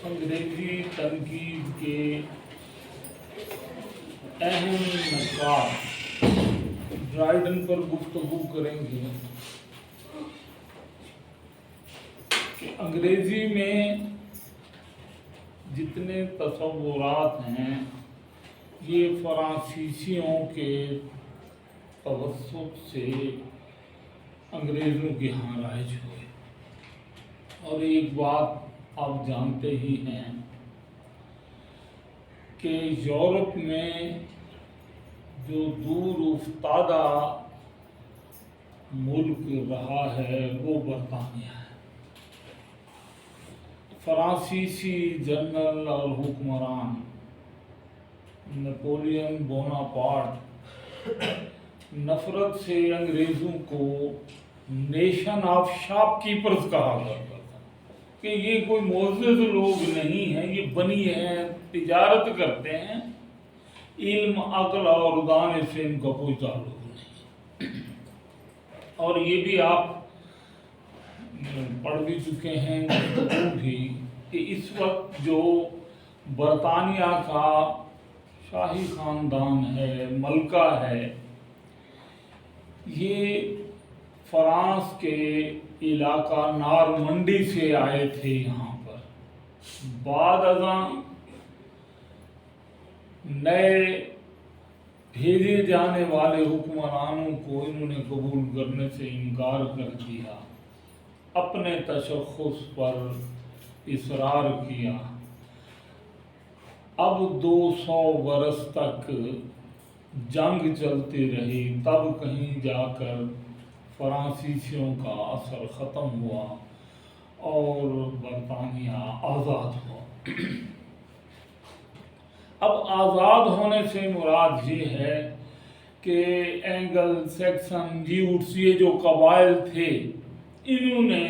انگریزی تنقید کے اہم نکات ڈرائیڈن پر گفتگو کریں گے کہ انگریزی میں جتنے تصورات ہیں یہ فرانسیسیوں کے توسط سے انگریزوں کے ہاں رائج ہوئے۔ اور ایک بات آپ جانتے ہی ہیں کہ یورپ میں جو دور افتادہ ملک رہا ہے وہ برطانیہ ہے۔ فرانسیسی جنرل اور حکمران نپولین بوناپارٹ نفرت سے انگریزوں کو نیشن آف شاپ کیپرز کہا کرتا تھا کہ یہ کوئی معزز لوگ نہیں ہیں، یہ بنی ہیں، تجارت کرتے ہیں، علم عقل اور دانے سے ان کا کوئی تعلق نہیں۔ اور یہ بھی آپ پڑھ بھی چکے ہیں بھی کہ اس وقت جو برطانیہ کا شاہی خاندان ہے، ملکہ ہے، یہ فرانس کے علاقہ نارمنڈی سے آئے تھے یہاں پر۔ بعد ازاں نئے بھیجے جانے والے حکمرانوں کو انہوں نے قبول کرنے سے انکار کر دیا، اپنے تشخص پر اصرار کیا۔ اب 200 برس تک جنگ چلتی رہی، تب کہیں جا کر فرانسیسیوں کا اثر ختم ہوا اور برطانیہ آزاد ہوا۔ اب آزاد ہونے سے مراد یہ ہے کہ اینگل سیکسن جیوٹس یہ جو قبائل تھے انہوں نے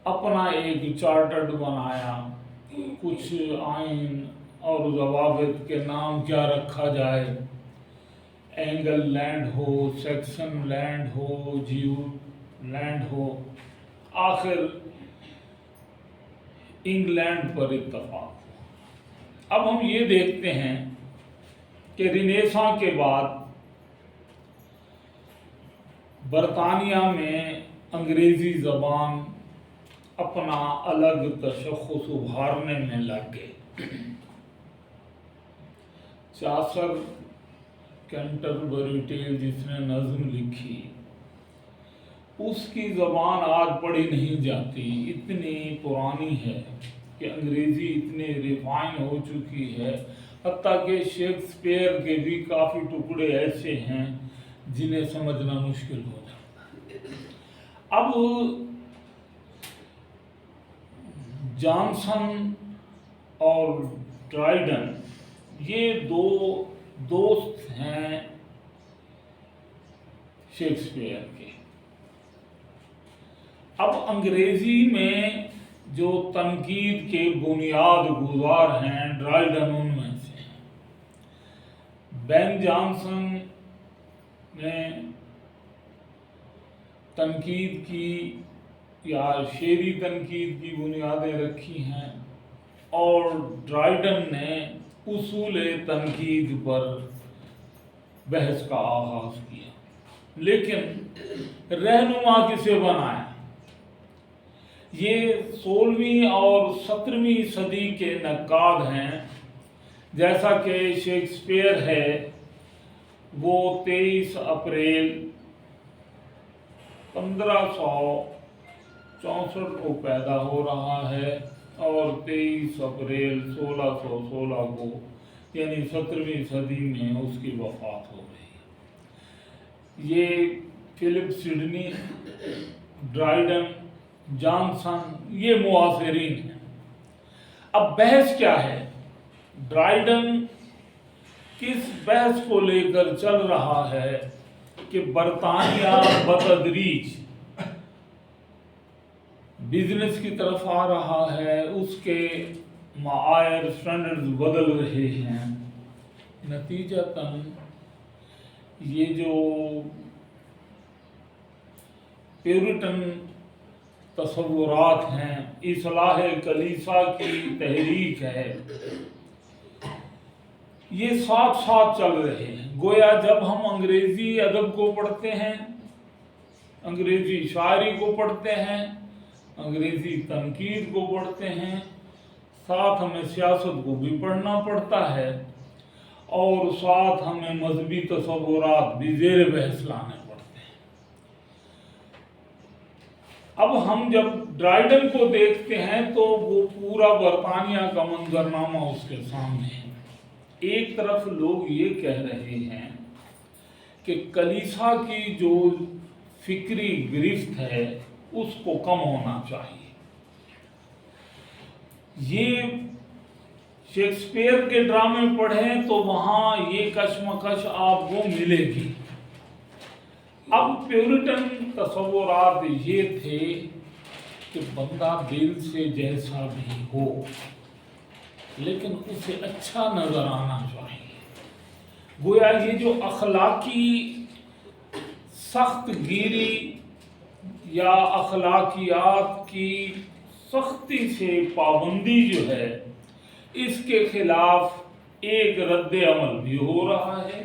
اپنا ایک چارٹرڈ بنایا، کچھ آئین اور ضوابط کے نام کیا رکھا جائے، اینگل لینڈ ہو، سیکسن لینڈ ہو، جیوٹ لینڈ ہو، آخر انگلینڈ پر اتفاق ہوا۔ اب ہم یہ دیکھتے ہیں کہ رنیساں کے بعد برطانیہ میں انگریزی زبان اپنا الگ تشخص ابھارنے میں لگ گئے۔ چاسر کینٹربری ٹیل جس نے نظم لکھی، اس کی زبان آج پڑھی نہیں جاتی، اتنی پرانی ہے کہ انگریزی اتنی ریفائن ہو چکی ہے، حتیٰ کہ شیکسپیئر کے بھی کافی ٹکڑے ایسے ہیں جنہیں سمجھنا مشکل ہو جاتا ہے۔ اب جانسن اور ڈرائیڈن یہ دو دوست ہیں شیکسپیئر کے۔ اب انگریزی میں جو تنقید کے بنیاد گزار ہیں ڈرائیڈن ان میں سے ہیں۔ بین جانسن نے تنقید کی یا شعری تنقید کی بنیادیں رکھی ہیں، اور ڈرائیڈن نے اصول تنقید پر بحث کا آغاز کیا۔ لیکن رہنما کسے بنایا؟ یہ 16ویں اور 17ویں صدی کے نقاد ہیں۔ جیسا کہ شیکسپیئر ہے وہ 23 اپریل 1564 کو پیدا ہو رہا ہے اور 23 اپریل 1616 کو یعنی 17ویں صدی میں اس کی وفات ہو رہی ہے۔ یہ فلپ سڈنی، ڈرائیڈن، جانسن یہ معاصرین ہیں۔ اب بحث کیا ہے؟ ڈرائیڈن کس بحث کو لے کر چل رہا ہے کہ برطانیہ بتدریج بزنس کی طرف آ رہا ہے، اس کے معائر سٹینڈرڈز بدل رہے ہیں، نتیجتاً یہ جو پیورٹن تصورات ہیں، اصلاح کلیسا کی تحریک ہے، یہ ساتھ ساتھ چل رہے ہیں۔ گویا جب ہم انگریزی ادب کو پڑھتے ہیں، انگریزی شاعری کو پڑھتے ہیں، انگریزی تنقید کو پڑھتے ہیں، ساتھ ہمیں سیاست کو بھی پڑھنا پڑتا ہے، اور ساتھ ہمیں مذہبی تصورات بھی زیر بحث لانے پڑتے ہیں۔ اب ہم جب ڈرائیڈن کو دیکھتے ہیں تو وہ پورا برطانیہ کا منظرنامہ اس کے سامنے ہے۔ ایک طرف لوگ یہ کہہ رہے ہیں کہ کلیسا کی جو فکری گرفت ہے اس کو کم ہونا چاہیے۔ یہ شیکسپیئر کے ڈرامے پڑھیں تو وہاں یہ کشمکش آپ کو ملے گی۔ اب پیورٹن تصورات یہ تھے کہ بندہ دل سے جیسا بھی ہو لیکن اسے اچھا نظر آنا چاہیے۔ گویا یہ جو اخلاقی سخت گیری یا اخلاقیات کی سختی سے پابندی جو ہے، اس کے خلاف ایک رد عمل بھی ہو رہا ہے،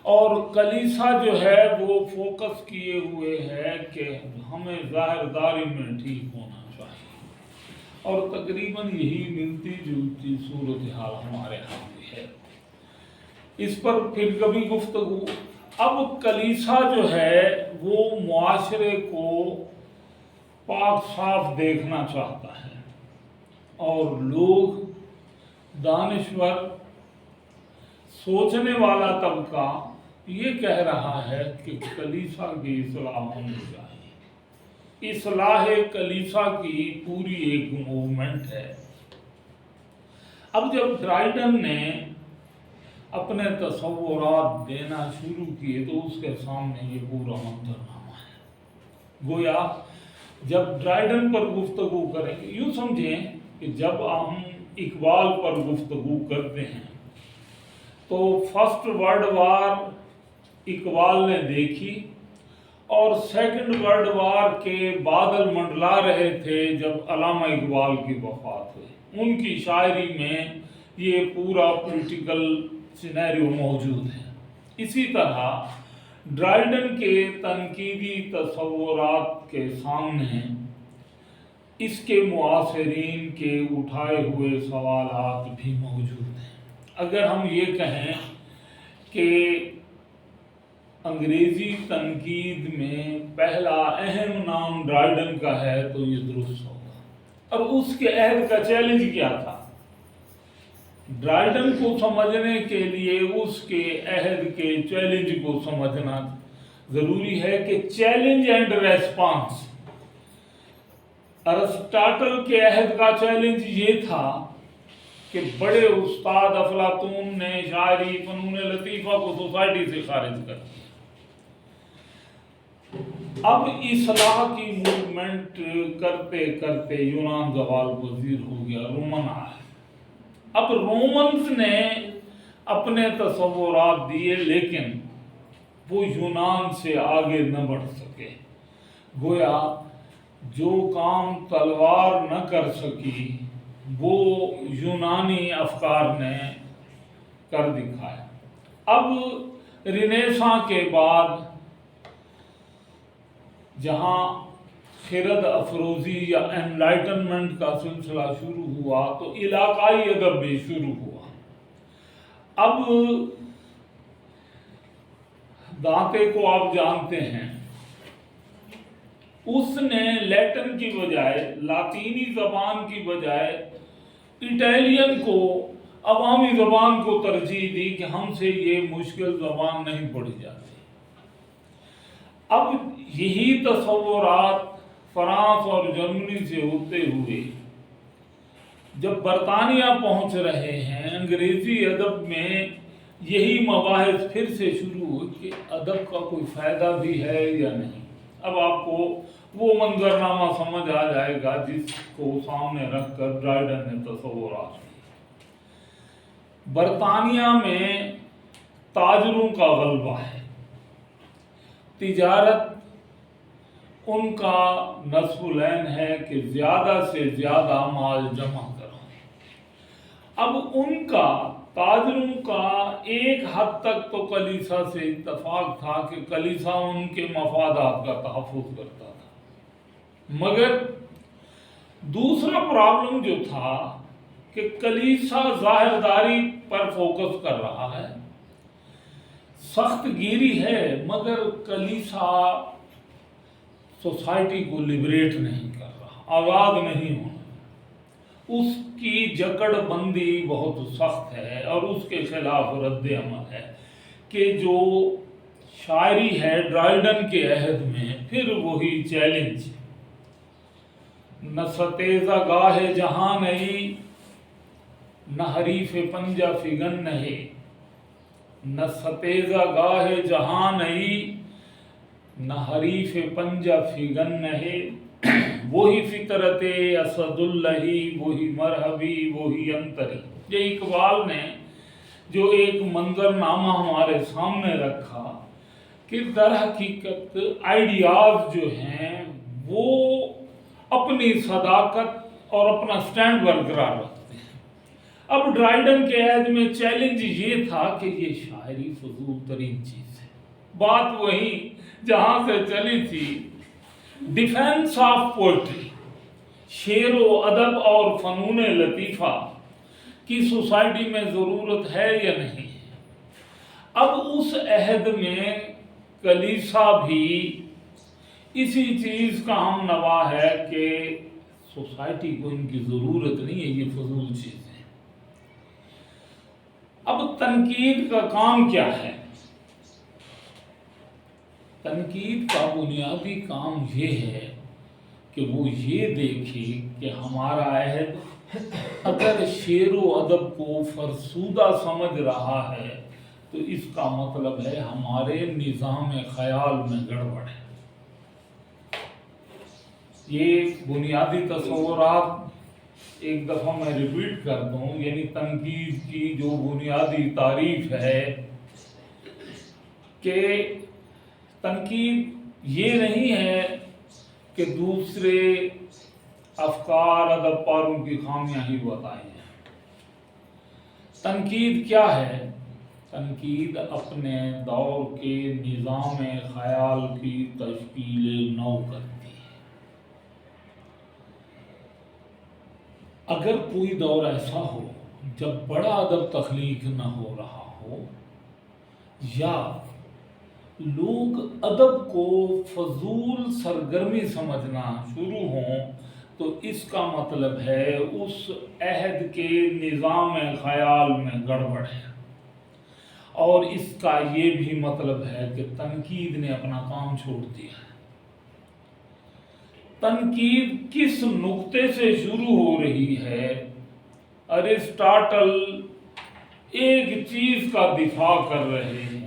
اور کلیسا جو ہے وہ فوکس کیے ہوئے ہے کہ ہمیں ظاہرداری میں ٹھیک ہونا چاہیے، اور تقریباً یہی ملتی جلتی صورتحال ہمارے ہاں بھی ہے۔ اس پر پھر کبھی گفتگو۔ اب کلیسا جو ہے وہ معاشرے کو پاک صاف دیکھنا چاہتا ہے، اور لوگ دانشور سوچنے والا طبقہ یہ کہہ رہا ہے کہ کلیسا کی اصلاح ہونی چاہیے۔ اصلاح کلیسا کی پوری ایک موومنٹ ہے۔ اب جب ڈرائیڈن نے اپنے تصورات دینا شروع کیے تو اس کے سامنے یہ پورا منظرنامہ ہے۔ گویا جب ڈرائیڈن پر گفتگو کریں، یوں سمجھیں کہ جب ہم اقبال پر گفتگو کرتے ہیں تو فرسٹ ورلڈ وار اقبال نے دیکھی، اور سیکنڈ ورلڈ وار کے بادل منڈلا رہے تھے جب علامہ اقبال کی وفات ہوئی۔ ان کی شاعری میں یہ پورا پولیٹیکل سینیریو موجود ہے۔ اسی طرح ڈرائیڈن کے تنقیدی تصورات کے سامنے اس کے معاصرین کے اٹھائے ہوئے سوالات بھی موجود ہیں۔ اگر ہم یہ کہیں کہ انگریزی تنقید میں پہلا اہم نام ڈرائیڈن کا ہے تو یہ درست ہوگا۔ اور اس کے عہد کا چیلنج کیا تھا؟ ڈرائیڈن کو سمجھنے کے لیے اس کے عہد کے چیلنج کو سمجھنا ضروری ہے کہ چیلنج اینڈ ریسپانس۔ ارسطاٹل کے عہد کا چیلنج یہ تھا کہ بڑے استاد افلاطون نے شاعری فنون لطیفہ کو سوسائٹی سے خارج کر دیا۔ اب اصلاح کی موومنٹ کرتے کرتے یونان زوال پذیر ہو گیا، رومن آئے۔ اب رومنز نے اپنے تصورات دیے لیکن وہ یونان سے آگے نہ بڑھ سکے۔ گویا جو کام تلوار نہ کر سکی وہ یونانی افکار نے کر دکھایا۔ اب رینیساں کے بعد جہاں خرد افروزی یا انلائٹنمنٹ کا سلسلہ شروع ہوا تو علاقائی ادب بھی شروع ہوا۔ اب دانتے کو آپ جانتے ہیں، اس نے لیٹن کی بجائے، لاطینی زبان کی بجائے اٹیلین کو، عوامی زبان کو ترجیح دی کہ ہم سے یہ مشکل زبان نہیں پڑھی جاتی۔ اب یہی تصورات فرانس اور جرمنی سے ہوتے ہوئے جب برطانیہ پہنچ رہے ہیں، انگریزی ادب میں یہی مباحث پھر سے شروع ہوئے کہ ادب کا کوئی فائدہ بھی ہے یا نہیں۔ اب آپ کو وہ منظرنامہ سمجھ آ جائے گا جس کو سامنے رکھ کر ڈرائیڈن نے تصورات کی۔ برطانیہ میں تاجروں کا غلبہ ہے، تجارت ان کا نصب العین ہے کہ زیادہ سے زیادہ مال جمع کرو۔ اب ان کا تاجروں کا ایک حد تک تو کلیسا سے اتفاق تھا کہ کلیسا ان کے مفادات کا تحفظ کرتا تھا، مگر دوسرا پرابلم جو تھا کہ کلیسا ظاہر داری پر فوکس کر رہا ہے، سخت گیری ہے، مگر کلیسا سوسائٹی کو لبریٹ نہیں کر رہا، آزاد نہیں ہونا۔ اس کی جکڑ بندی بہت سخت ہے اور اس کے خلاف رد عمل ہے کہ جو شاعری ہے ڈرائیڈن کے عہد میں، پھر وہی چیلنج، نہ ستیزہ گاہ جہاں نئی، نہ حریف پنجہ فگن نہے، نہ ستیزہ گاہ جہاں نئی، نہ حریف پنجہ فگن نہے، وہی فطرت اسد اللہی، وہی مرحبی، وہی انتری۔ یہ اقبال نے جو ایک منظر نامہ ہمارے سامنے رکھا کہ در حقیقت آئیڈیاز جو ہیں وہ اپنی صداقت اور اپنا سٹینڈ برقرار رکھتے ہیں۔ اب ڈرائیڈن کے عہد میں چیلنج یہ تھا کہ یہ شاعری فضول ترین چیز ہے، بات وہی جہاں سے چلی تھی، ڈیفینس آف پوئٹری، شعر و ادب اور فنون لطیفہ کی سوسائٹی میں ضرورت ہے یا نہیں ہے۔ اب اس عہد میں کلیسا بھی اسی چیز کا ہم نوا ہے کہ سوسائٹی کو ان کی ضرورت نہیں ہے، یہ فضول چیز ہے۔ اب تنقید کا کام کیا ہے؟ تنقید کا بنیادی کام یہ ہے کہ وہ یہ دیکھے کہ ہمارا عہد اگر شعر و ادب کو فرسودہ سمجھ رہا ہے تو اس کا مطلب ہے ہمارے نظام خیال میں گڑبڑ ہے۔ یہ بنیادی تصورات ایک دفعہ میں ریپیٹ کر دوں، یعنی تنقید کی جو بنیادی تعریف ہے کہ تنقید یہ نہیں ہے کہ دوسرے افکار ادب پاروں کی خامیاں ہی بتائیں۔ تنقید کیا ہے؟ تنقید اپنے دور کے نظام خیال کی تشکیل نو کرتی ہے۔ اگر کوئی دور ایسا ہو جب بڑا ادب تخلیق نہ ہو رہا ہو، یا لوگ ادب کو فضول سرگرمی سمجھنا شروع ہوں، تو اس کا مطلب ہے اس عہد کے نظام خیال میں گڑبڑ ہے، اور اس کا یہ بھی مطلب ہے کہ تنقید نے اپنا کام چھوڑ دیا ہے۔ تنقید کس نقطے سے شروع ہو رہی ہے؟ ارسطاٹل ایک چیز کا دفاع کر رہے ہیں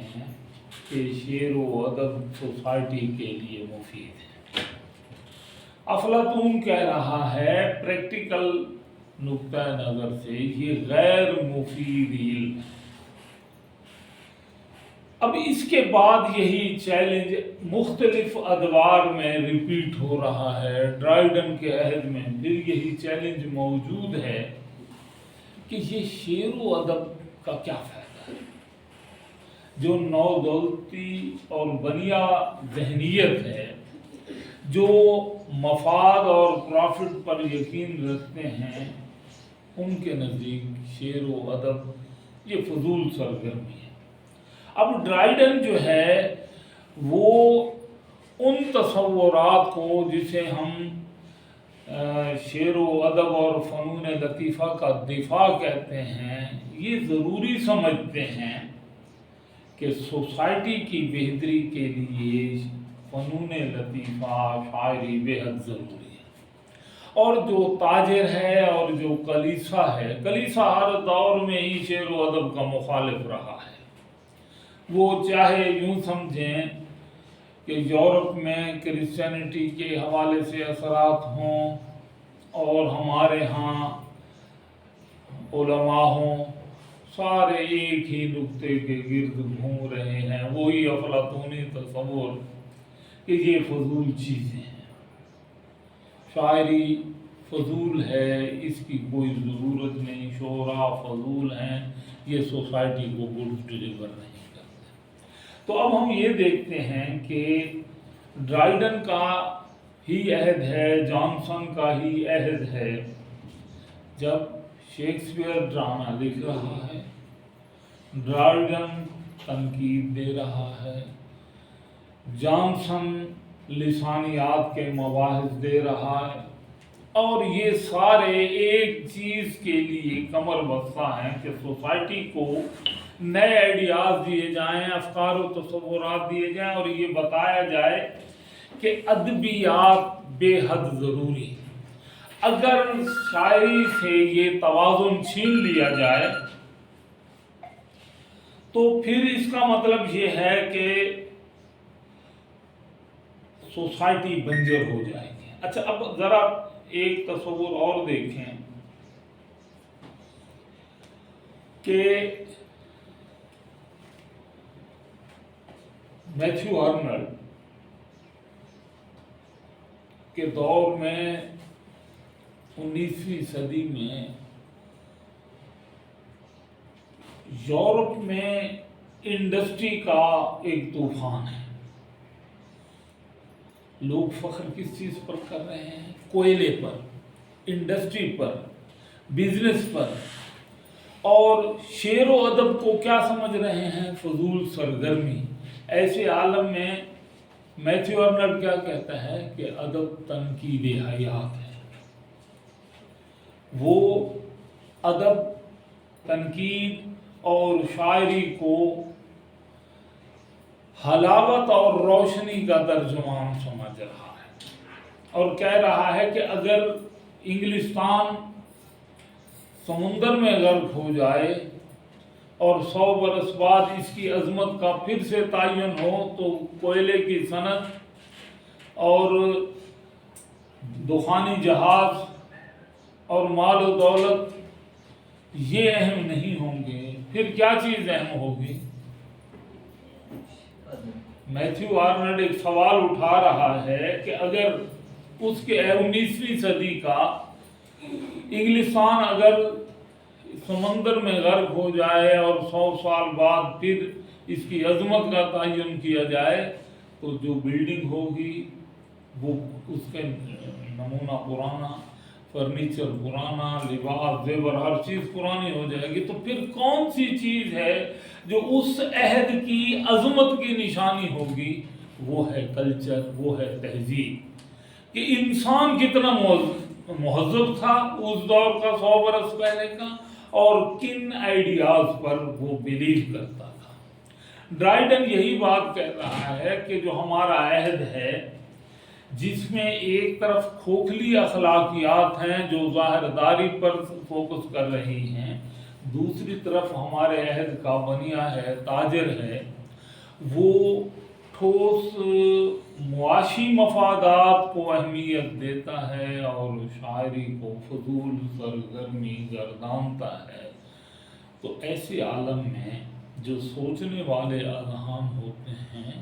کہ شعر و ادب سوسائٹی کے لیے مفید ہے۔ افلاطون کہہ رہا ہے پریکٹیکل نقطہ نظر سے یہ غیر مفید علم ہے۔ اب اس کے بعد یہی چیلنج مختلف ادوار میں ریپیٹ ہو رہا ہے۔ ڈرائیڈن کے عہد میں پھر یہی چیلنج موجود ہے کہ یہ شعر و ادب کا کیا فائدہ ہے؟ جو نو دولتی اور بنیا ذہنیت ہے، جو مفاد اور پرافٹ پر یقین رکھتے ہیں، ان کے نزدیک شعر و ادب یہ فضول سرگرمی ہے۔ اب ڈرائیڈن جو ہے وہ ان تصورات کو جسے ہم شعر و ادب اور فنون لطیفہ کا دفاع کہتے ہیں، یہ ضروری سمجھتے ہیں کہ سوسائٹی کی بہتری کے لیے فنون لطیفہ شاعری بے حد ضروری ہے۔ اور جو تاجر ہے اور جو کلیسا ہے، کلیسا ہر دور میں ہی شعر و ادب کا مخالف رہا ہے۔ وہ چاہے یوں سمجھیں کہ یورپ میں کرسچینٹی کے حوالے سے اثرات ہوں اور ہمارے ہاں علماء ہوں، سارے ایک ہی نقطے کے گرد گھوم رہے ہیں، وہی افلاطونی تصور کہ یہ فضول چیزیں ہیں، شاعری فضول ہے، اس کی کوئی ضرورت نہیں، شعراء فضول ہیں، یہ سوسائٹی کو گڈ ڈلیور نہیں کرتے۔ تو اب ہم یہ دیکھتے ہیں کہ ڈرائیڈن کا ہی عہد ہے، جانسن کا ہی عہد ہے، جب شیکسپیئر ڈرامہ لکھ رہا ہے، ڈرائیڈن تنقید دے رہا ہے، جانسن لسانیات کے مباحث دے رہا ہے، اور یہ سارے ایک چیز کے لیے کمر بستہ ہیں کہ سوسائٹی کو نئے آئیڈیاز دیے جائیں، افکار و تصورات دیے جائیں، اور یہ بتایا جائے کہ ادبیات بے حد ضروری ہے۔ اگر شاعری سے یہ توازن چھین لیا جائے تو پھر اس کا مطلب یہ ہے کہ سوسائٹی بنجر ہو جائے گی۔ اچھا، اب ذرا ایک تصور اور دیکھیں کہ میتھیو آرنلڈ کے دور میں 19ویں صدی میں یورپ میں انڈسٹری کا ایک طوفان ہے۔ لوگ فخر کس چیز پر کر رہے ہیں؟ کوئلے پر، انڈسٹری پر، بزنس پر، اور شعر و ادب کو کیا سمجھ رہے ہیں؟ فضول سرگرمی۔ ایسے عالم میں میتھیو آرنلڈ کیا کہتا ہے کہ ادب تنقید حیات ہے۔ وہ ادب، تنقید اور شاعری کو حلاوت اور روشنی کا ترجمان سمجھ رہا ہے، اور کہہ رہا ہے کہ اگر انگلستان سمندر میں غرق ہو جائے اور 100 برس بعد اس کی عظمت کا پھر سے تعین ہو تو کوئلے کی صنعت اور دخانی جہاز اور مال و دولت یہ اہم نہیں ہوں گے، پھر کیا چیز اہم ہوگی؟ میتھیو آرنلڈ ایک سوال اٹھا رہا ہے کہ اگر اس کے 19ویں صدی کا انگلستان اگر سمندر میں غرق ہو جائے اور 100 سال بعد پھر اس کی عظمت کا تعین کیا جائے تو جو بلڈنگ ہوگی وہ اس کے نمونہ پرانا، فرنیچر پرانا، لباس زیور ہر چیز پرانی ہو جائے گی، تو پھر کون سی چیز ہے جو اس عہد کی عظمت کی نشانی ہوگی؟ وہ ہے کلچر، وہ ہے تہذیب، کہ انسان کتنا مہذب تھا اس دور کا 100 برس پہلے کا، اور کن آئیڈیاز پر وہ بلیو کرتا تھا۔ ڈرائیڈن یہی بات کہہ رہا ہے کہ جو ہمارا عہد ہے جس میں ایک طرف کھوکھلی اخلاقیات ہیں جو ظاہر داری پر فوکس کر رہی ہیں، دوسری طرف ہمارے عہد کا بنیا ہے، تاجر ہے، وہ ٹھوس معاشی مفادات کو اہمیت دیتا ہے اور شاعری کو فضول سرگرمی گردانتا ہے۔ تو ایسے عالم میں جو سوچنے والے اذہان ہوتے ہیں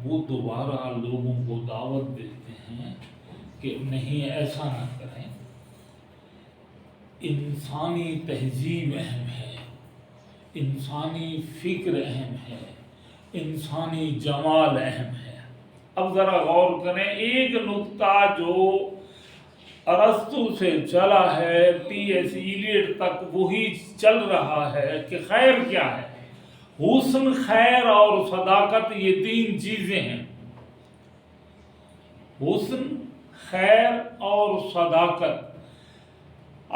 وہ دوبارہ لوگوں کو دعوت دیتے ہیں کہ نہیں، ایسا نہ کریں، انسانی تہذیب اہم ہے، انسانی فکر اہم ہے، انسانی جمال اہم ہے۔ اب ذرا غور کریں، ایک نکتہ جو ارسطو سے چلا ہے ٹی ایس ایلیٹ تک وہی چل رہا ہے کہ خیر کیا ہے؟ حسن، خیر اور صداقت، یہ 3 چیزیں ہیں۔ حسن، خیر اور صداقت۔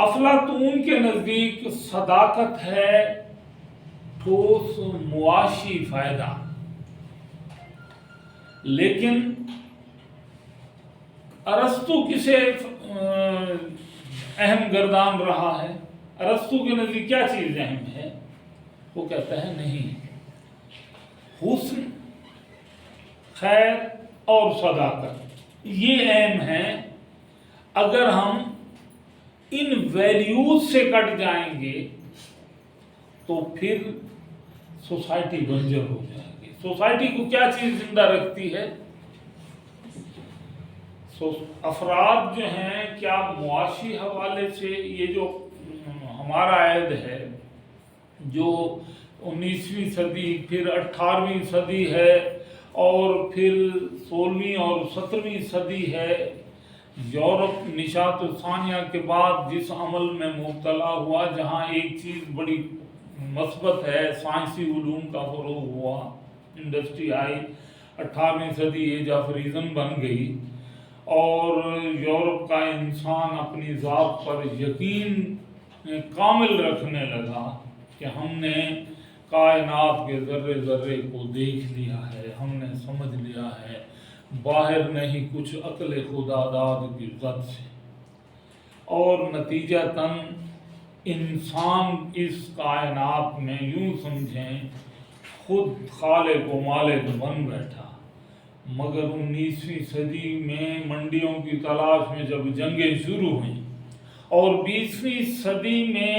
افلاطون کے نزدیک صداقت ہے ٹھوس معاشی فائدہ، لیکن ارسطو کسے اہم گردان رہا ہے؟ ارسطو کے نزدیک کیا چیز اہم ہے؟ وہ کہتا ہے نہیں، حسن، خیر اور صداقت یہ اہم ہیں۔ اگر ہم ان ویلیوز سے کٹ جائیں گے تو پھر سوسائٹی بنجر ہو جائے گی۔ سوسائٹی کو کیا چیز زندہ رکھتی ہے؟ افراد جو ہیں کیا معاشی حوالے سے یہ جو ہمارا عہد ہے جو 19ویں صدی پھر 18ویں صدی ہے اور پھر 16ویں اور 17ویں صدی ہے، یورپ نشاط ثانیہ کے بعد جس عمل میں مبتلا ہوا، جہاں ایک چیز بڑی مثبت ہے، سائنسی علوم کا فروغ ہوا، انڈسٹری آئی، 18ویں صدی ایج آف ریزن بن گئی اور یورپ کا انسان اپنی ذات پر یقین کامل رکھنے لگا کہ ہم نے کائنات کے ذرے ذرے کو دیکھ لیا ہے، ہم نے سمجھ لیا ہے، باہر نہیں کچھ عقل خدا داد کی زد سے، اور نتیجتاً انسان اس کائنات میں یوں سمجھیں خود خالق و مالک بن بیٹھا۔ مگر 19ویں صدی میں منڈیوں کی تلاش میں جب جنگیں شروع ہوئیں اور 20ویں صدی میں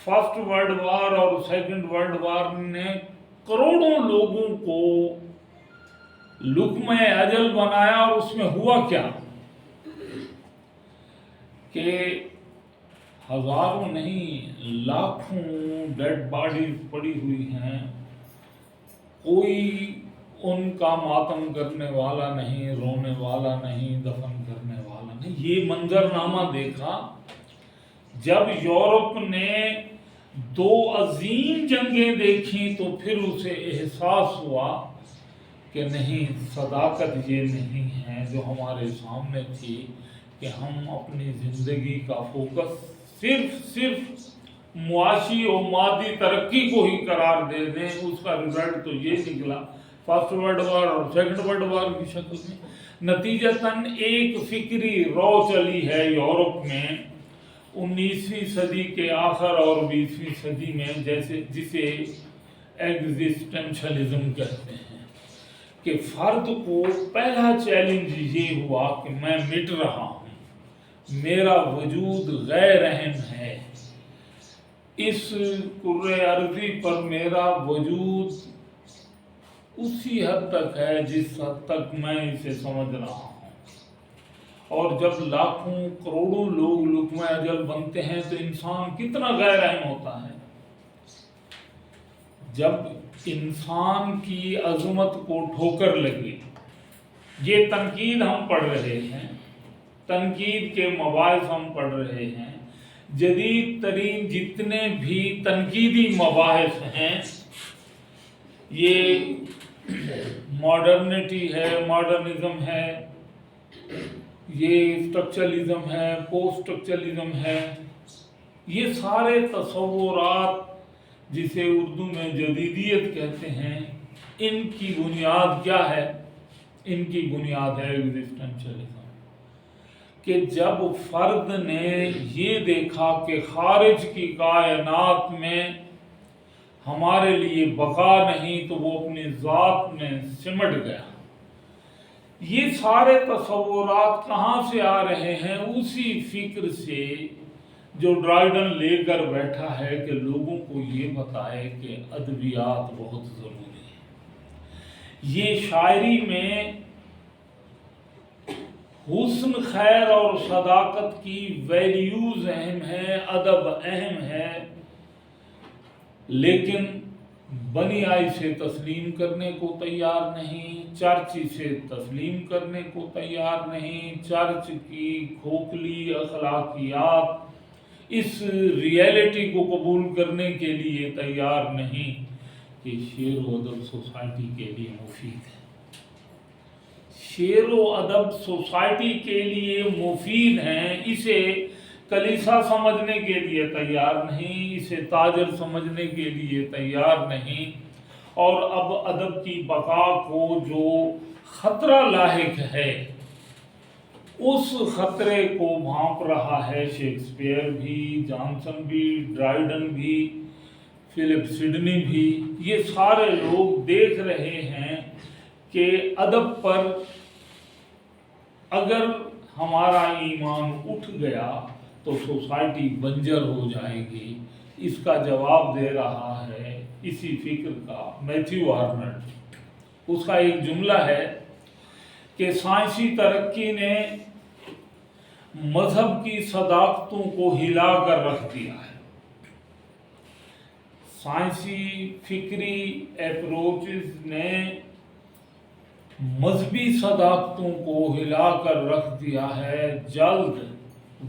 فرسٹ ورلڈ وار اور سیکنڈ ورلڈ وار نے کروڑوں لوگوں کو لقمہ اجل بنایا، اور اس میں ہوا کیا کہ ہزاروں نہیں لاکھوں ڈیڈ باڈیز پڑی ہوئی ہیں، کوئی ان کا ماتم کرنے والا نہیں، رونے والا نہیں، دفن کرنے والا نہیں۔ یہ منظرنامہ دیکھا جب یورپ نے دو عظیم جنگیں دیکھیں تو پھر اسے احساس ہوا کہ نہیں، صداقت یہ نہیں ہے جو ہمارے سامنے تھی کہ ہم اپنی زندگی کا فوکس صرف معاشی اور مادی ترقی کو ہی قرار دے دیں۔ اس کا رزلٹ تو یہ نکلا فرسٹ ورلڈ وار اور سیکنڈ ورلڈ وار کی شکل میں۔ نتیجتاً ایک فکری رو چلی ہے یورپ میں 19ویں صدی کے آخر اور 20ویں صدی میں، جسے ایگزسٹنشلزم کہتے ہیں، کہ فرد کو پہلا چیلنج یہ ہوا کہ میں مٹ رہا ہوں، میرا وجود غیر اہم ہے، اس کرۂ ارضی پر میرا وجود اسی حد تک ہے جس حد تک میں اسے سمجھ رہا ہوں۔ اور جب لاکھوں کروڑوں لوگ لقمہ اجل بنتے ہیں تو انسان کتنا غیر اہم ہوتا ہے۔ جب انسان کی عظمت کو ٹھوکر لگی، یہ تنقید ہم پڑھ رہے ہیں، تنقید کے مباحث ہم پڑھ رہے ہیں، جدید ترین جتنے بھی تنقیدی مباحث ہیں، یہ ماڈرنٹی ہے، ماڈرنزم ہے، یہ اسٹرکچرلزم ہے، پوسٹ اسٹرکچرلزم ہے، یہ سارے تصورات جسے اردو میں جدیدیت کہتے ہیں، ان کی بنیاد کیا ہے؟ ان کی بنیاد ہے ایگزسٹنشلزم، کہ جب فرد نے یہ دیکھا کہ خارج کی کائنات میں ہمارے لیے بقا نہیں، تو وہ اپنی ذات میں سمٹ گیا۔ یہ سارے تصورات کہاں سے آ رہے ہیں؟ اسی فکر سے جو ڈرائیڈن لے کر بیٹھا ہے کہ لوگوں کو یہ بتائے کہ ادبیات بہت ضروری ہے، یہ شاعری میں حسن، خیر اور صداقت کی ویلیوز اہم ہیں، ادب اہم ہے، لیکن بنیا اسے تسلیم کرنے کو تیار نہیں، چرچ اسے تسلیم کرنے کو تیار نہیں، چرچ کی کھوکھلی اخلاقیات اس ریئلٹی کو قبول کرنے کے لیے تیار نہیں کہ شعر و ادب سوسائٹی کے لیے مفید ہے۔ شعر و ادب سوسائٹی کے لیے مفید ہیں، اسے کلیسا سمجھنے کے لیے تیار نہیں، اسے تاجر سمجھنے کے لیے تیار نہیں، اور اب ادب کی بقا کو جو خطرہ لاحق ہے، اس خطرے کو بھانپ رہا ہے شیکسپیئر بھی، جانسن بھی، ڈرائیڈن بھی، فلپ سڈنی بھی۔ یہ سارے لوگ دیکھ رہے ہیں کہ ادب پر اگر ہمارا ایمان اٹھ گیا تو سوسائٹی بنجر ہو جائے گی۔ اس کا جواب دے رہا ہے اسی فکر کا میتھیو آرنلڈ۔ اس کا ایک جملہ ہے کہ سائنسی ترقی نے مذہب کی صداقتوں کو ہلا کر رکھ دیا ہے. سائنسی فکری اپروچز نے مذہبی صداقتوں کو ہلا کر رکھ دیا ہے. جلد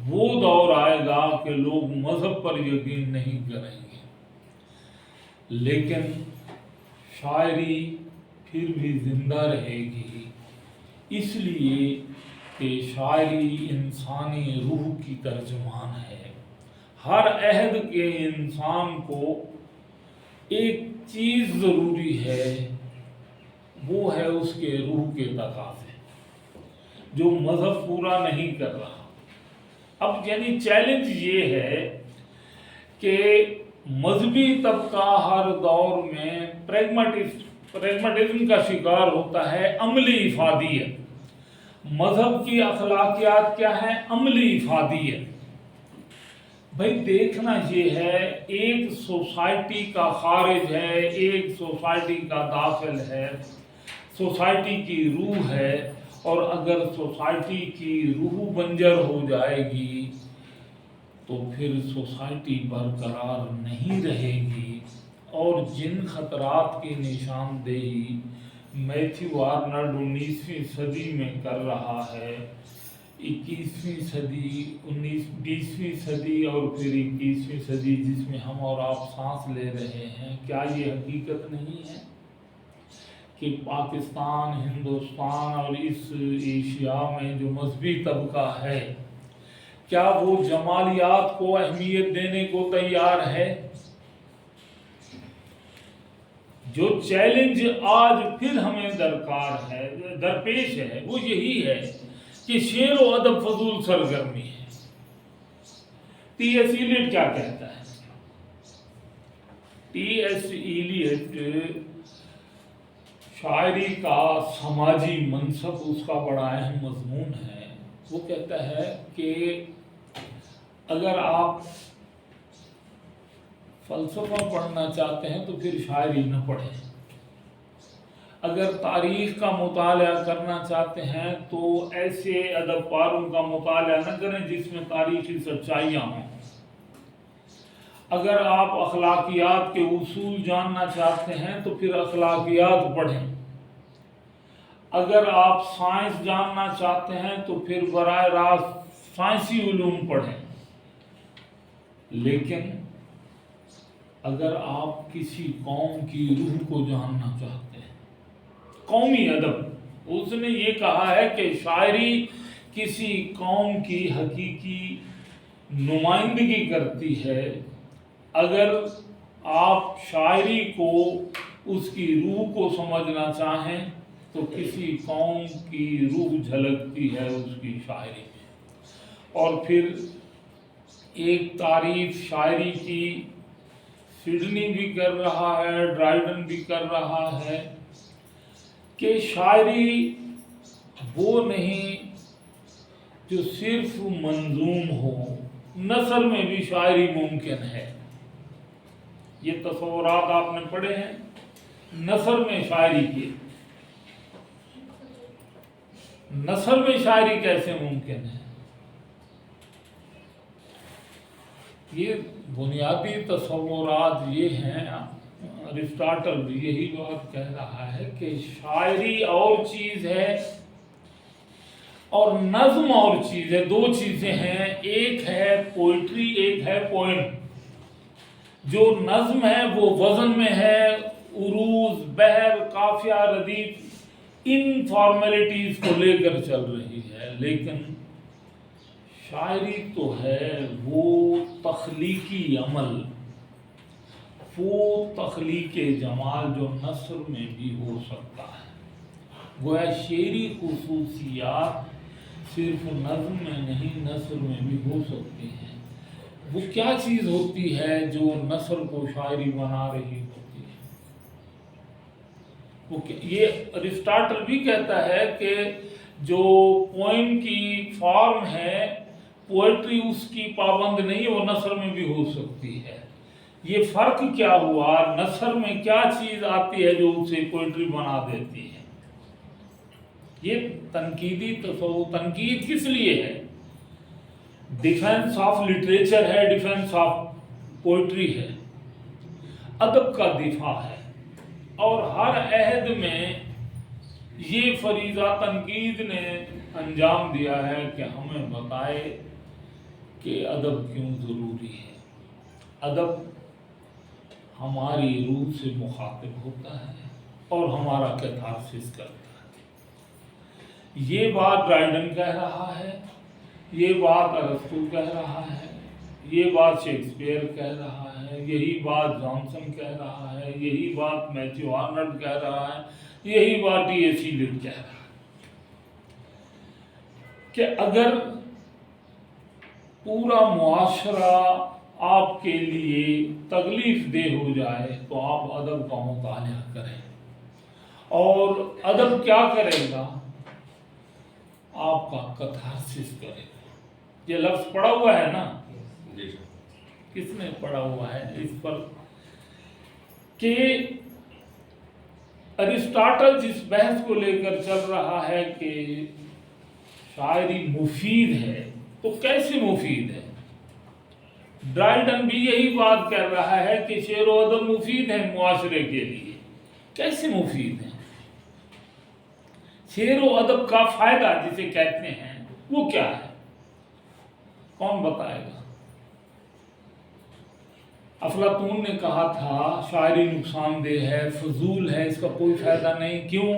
وہ دور آئے گا کہ لوگ مذہب پر یقین نہیں کریں گے، لیکن شاعری پھر بھی زندہ رہے گی، اس لیے کہ شاعری انسانی روح کی ترجمان ہے. ہر عہد کے انسان کو ایک چیز ضروری ہے، وہ ہے اس کے روح کے تقاضے، جو مذہب پورا نہیں کر رہا. اب یعنی چیلنج یہ ہے کہ مذہبی طبقہ ہر دور میں پریگماٹزم کا شکار ہوتا ہے، عملی افادیت. مذہب کی اخلاقیات کیا ہے؟ عملی افادیت. بھائی دیکھنا یہ ہے، ایک سوسائٹی کا خارج ہے، ایک سوسائٹی کا داخل ہے، سوسائٹی کی روح ہے، اور اگر سوسائٹی کی روح بنجر ہو جائے گی تو پھر سوسائٹی برقرار نہیں رہے گی. اور جن خطرات کی نشاندہی میتھیو آرنلڈ 19ویں صدی میں کر رہا ہے، 21ویں صدی، 20ویں صدی اور پھر 21ویں صدی جس میں ہم اور آپ سانس لے رہے ہیں، کیا یہ حقیقت نہیں ہے کہ پاکستان، ہندوستان اور اس ایشیا میں جو مذہبی طبقہ ہے، کیا وہ جمالیات کو اہمیت دینے کو تیار ہے؟ جو چیلنج آج پھر ہمیں درپیش ہے وہ یہی ہے کہ شعر و ادب فضول سرگرمی ہے. ٹی ایس ایلیٹ کیا کہتا ہے؟ ٹی ایس ایلیٹ شاعری کا سماجی منصب اس کا بڑا اہم مضمون ہے. وہ کہتا ہے کہ اگر آپ فلسفہ پڑھنا چاہتے ہیں تو پھر شاعری نہ پڑھیں. اگر تاریخ کا مطالعہ کرنا چاہتے ہیں تو ایسے ادب پاروں کا مطالعہ نہ کریں جس میں تاریخی سچائیاں ہوں. اگر آپ اخلاقیات کے اصول جاننا چاہتے ہیں تو پھر اخلاقیات پڑھیں. اگر آپ سائنس جاننا چاہتے ہیں تو پھر براہ راست سائنسی علوم پڑھیں. لیکن اگر آپ کسی قوم کی روح کو جاننا چاہتے ہیں، قومی ادب، اس نے یہ کہا ہے کہ شاعری کسی قوم کی حقیقی نمائندگی کرتی ہے. اگر آپ شاعری کو، اس کی روح کو سمجھنا چاہیں تو کسی قوم کی روح جھلکتی ہے اس کی شاعری میں. اور پھر ایک تعریف شاعری کی سڈنی بھی کر رہا ہے، ڈرائیڈن بھی کر رہا ہے کہ شاعری وہ نہیں جو صرف منظوم ہو، نثر میں بھی شاعری ممکن ہے. یہ تصورات آپ نے پڑھے ہیں، نثر میں شاعری کی. نثر میں شاعری کیسے ممکن ہے؟ یہ بنیادی تصورات یہ ہیں. ارسطاٹل بھی یہی بات کہہ رہا ہے کہ شاعری اور چیز ہے اور نظم اور چیز ہے. دو چیزیں ہیں، ایک ہے پوئٹری، ایک ہے پوئم. جو نظم ہے وہ وزن میں ہے، عروض، بحر، قافیہ، ردیف، ان فارمیلٹیز کو لے کر چل رہی ہے. لیکن شاعری تو ہے وہ تخلیقی عمل، وہ تخلیق جمال جو نثر میں بھی ہو سکتا ہے. گویا شعری خصوصیات صرف نظم میں نہیں، نثر میں بھی ہو سکتی ہیں. وہ کیا چیز ہوتی ہے جو نثر کو شاعری بنا رہی ہوتی ہے؟ یہ ارسطاٹل بھی کہتا ہے کہ جو پوئم کی فارم ہے، پوئٹری اس کی پابند نہیں، وہ نثر میں بھی ہو سکتی ہے. یہ فرق کیا ہوا؟ نثر میں کیا چیز آتی ہے جو اسے پوئٹری بنا دیتی ہے؟ یہ تنقیدی تصوف تنقید کس لیے ہے؟ ڈیفینس آف لٹریچر ہے، ڈیفینس آف پوئٹری ہے، ادب کا دفاع ہے، اور ہر عہد میں یہ فریضہ تنقید نے انجام دیا ہے کہ ہمیں بتائے کہ ادب کیوں ضروری ہے۔ ادب ہماری روح سے مخاطب ہوتا ہے اور ہمارا کیتھارسس کرتا ہے۔ یہ بات ڈرائیڈن کہہ رہا ہے، یہ بات ارسطو کہہ رہا ہے، یہ بات شیکسپیئر کہہ رہا ہے، یہی بات جانسن کہہ رہا ہے، یہی بات میتھیو آرنلڈ کہہ رہا ہے، یہی بات ٹی ایس ایلیٹ کہہ رہا ہے کہ اگر پورا معاشرہ آپ کے لیے تکلیف دہ ہو جائے تو آپ ادب کا مطالعہ کریں، اور ادب کیا کرے گا؟ آپ کا کتھارسس کرے گا۔ یہ لفظ پڑھا ہوا ہے نا، کس نے پڑھا ہوا ہے اس پر کہ ارسطاٹل جس بحث کو لے کر چل رہا ہے کہ شاعری مفید ہے، تو کیسے مفید ہے؟ ڈرائیڈن بھی یہی بات کہہ رہا ہے کہ شعر و ادب مفید ہے معاشرے کے لیے۔ کیسے مفید ہے؟ شعر و ادب کا فائدہ جسے کہتے ہیں وہ کیا ہے؟ کون بتائے گا؟ افلاطون نے کہا تھا شاعری نقصان دہ ہے، فضول ہے، اس کا کوئی فائدہ نہیں۔ کیوں؟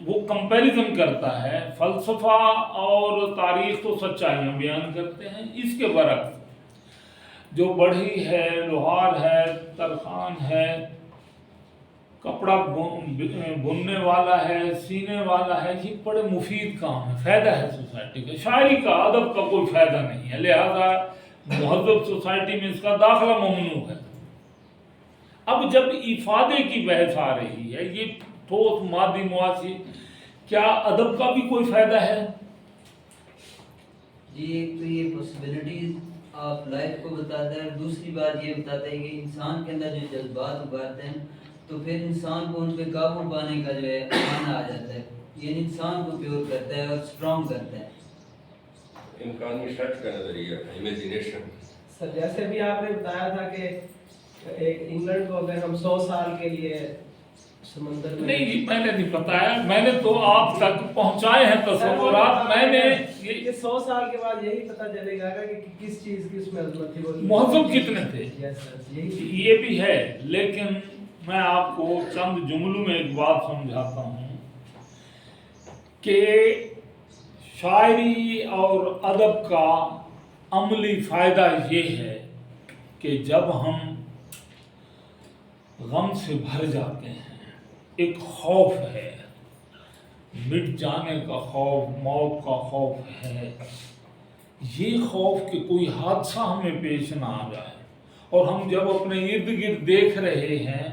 وہ کمپیریزن کرتا ہے، فلسفہ اور تاریخ تو سچائیاں بیان کرتے ہیں، اس کے برعکس جو بڑھئی ہے، لوہار ہے، ترخان ہے، کپڑا بننے والا ہے، سینے والا ہے، یہ بڑے مفید کام ہے، فائدہ ہے سوسائٹی کا۔ شاعری کا، ادب کا کوئی فائدہ نہیں ہے، لہذا مہذب سوسائٹی میں اس کا داخلہ ممنوع ہے۔ اب جب افادے کی بحث آ رہی ہے، یہ ٹھوس مادی معاشی، کیا ادب کا بھی کوئی فائدہ ہے؟ جی ایک تو یہ پاسبلٹیز آپ لائف کو بتاتا ہے، دوسری بات یہ بتاتا ہے کہ انسان کے اندر جو جذبات ابھرتے ہیں تو پھر انسان کو ان پہ قابو پانے کا جو ہے آنا آ جاتا ہے، یعنی انسان کو پیور کرتا ہے اور اسٹرانگ کرتا ہے۔ امکان میں شک کا نظریہ، امیجینیشن۔ سر جیسے بھی آپ نے بتایا تھا کہ ایک انگلینڈ کو اگر ہم 100 سال کے لیے سمندر میں، نہیں جی، میں نے نہیں بتایا، میں نے تو آپ تک پہنچائے ہیں تصورات۔ میں نے یہ 100 سال کے بعد یہی پتہ چلے گا کہ کس چیز کی اس میں عظمت تھی، مہذب کتنے تھے، یہی یہ بھی ہے۔ لیکن میں آپ کو چند جملوں میں ایک بات سمجھاتا ہوں کہ شاعری اور ادب کا عملی فائدہ یہ ہے کہ جب ہم غم سے بھر جاتے ہیں، ایک خوف ہے، مٹ جانے کا خوف، موت کا خوف ہے، یہ خوف کہ کوئی حادثہ ہمیں پیش نہ آ جائے، اور ہم جب اپنے ارد گرد دیکھ رہے ہیں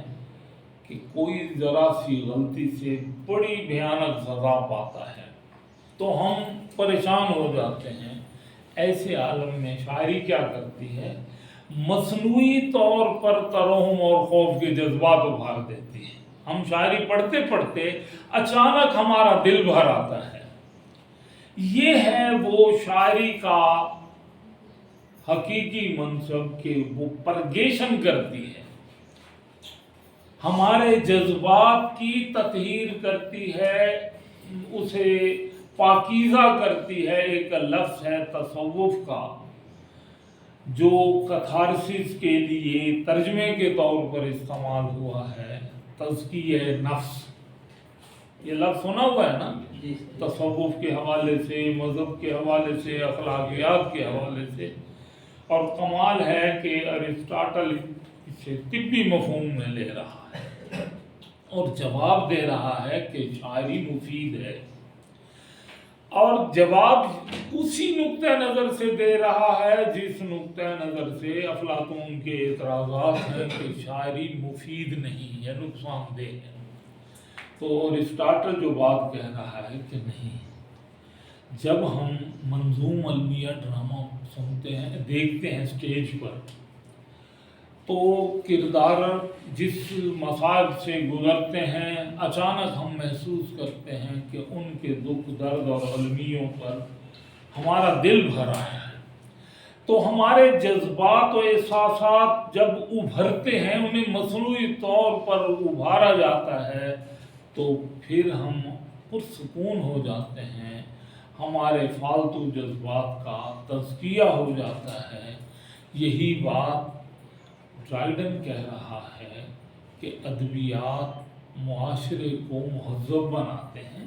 کہ کوئی ذرا سی غلطی سے بڑی بھیانک سزا پاتا ہے تو ہم پریشان ہو جاتے ہیں۔ ایسے عالم میں شاعری کیا کرتی ہے؟ مصنوعی طور پر ترحم اور خوف کے جذبات ابھار دیتی ہے۔ ہم شاعری پڑھتے پڑھتے اچانک ہمارا دل بھر آتا ہے۔ یہ ہے وہ شاعری کا حقیقی منصب کہ وہ پرگیشن کرتی ہے، ہمارے جذبات کی تطہیر کرتی ہے، اسے پاکیزہ کرتی ہے۔ ایک لفظ ہے تصوف کا جو کتھارسس کے لیے ترجمے کے طور پر استعمال ہوا ہے، تزکیہ نفس۔ یہ لفظ سنا ہوا ہے نا، تصوف کے حوالے سے، مذہب کے حوالے سے، اخلاقیات کے حوالے سے، اور کمال ہے کہ ارسطاٹل اسے طبی مفہوم میں لے رہا ہے اور جواب دے رہا ہے کہ شاعری مفید ہے، اور جواب اسی نقطہ نظر سے دے رہا ہے جس نقطہ نظر سے افلاطون کے اعتراضات ہیں کہ شاعری مفید نہیں ہے، نقصان دہ ہے۔ تو ارسطاٹل جو بات کہہ رہا ہے کہ نہیں، جب ہم منظوم المیہ ڈرامہ سنتے ہیں، دیکھتے ہیں اسٹیج پر، تو کردار جس مصائب سے گزرتے ہیں اچانک ہم محسوس کرتے ہیں کہ ان کے دکھ درد اور المیوں پر ہمارا دل بھرا ہے، تو ہمارے جذبات و احساسات جب ابھرتے ہیں، انہیں مصنوعی طور پر ابھارا جاتا ہے، تو پھر ہم پرسکون ہو جاتے ہیں، ہمارے فالتو جذبات کا تزکیہ ہو جاتا ہے۔ یہی بات ڈرائیڈن کہہ رہا ہے کہ ادبیات معاشرے کو مہذب بناتے ہیں۔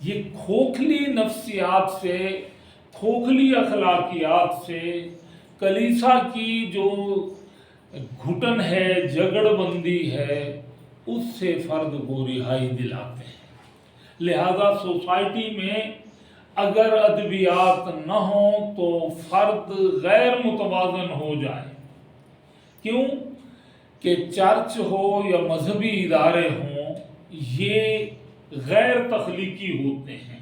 یہ کھوکھلی نفسیات سے، کھوکھلی اخلاقیات سے، کلیسا کی جو گھٹن ہے، جگڑ بندی ہے، اس سے فرد کو رہائی دلاتے ہیں۔ لہذا سوسائٹی میں اگر ادبیات نہ ہوں تو فرد غیر متوازن ہو جائے۔ کیوں کہ چرچ ہو یا مذہبی ادارے ہوں، یہ غیر تخلیقی ہوتے ہیں،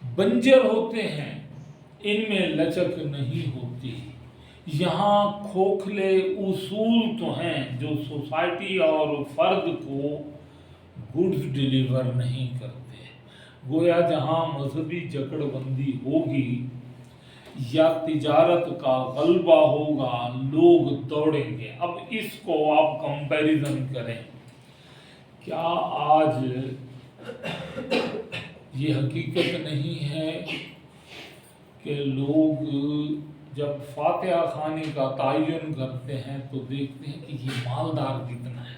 بنجر ہوتے ہیں، ان میں لچک نہیں ہوتی۔ یہاں کھوکھلے اصول تو ہیں جو سوسائٹی اور فرد کو گڈز ڈیلیور نہیں کرتے۔ گویا جہاں مذہبی جکڑ بندی ہوگی یا تجارت کا غلبہ ہوگا، لوگ دوڑیں گے۔ اب اس کو آپ کمپیریزن کریں، کیا آج یہ حقیقت نہیں ہے کہ لوگ جب فاتحہ خوانی کا تعین کرتے ہیں تو دیکھتے ہیں کہ یہ مالدار کتنا ہے؟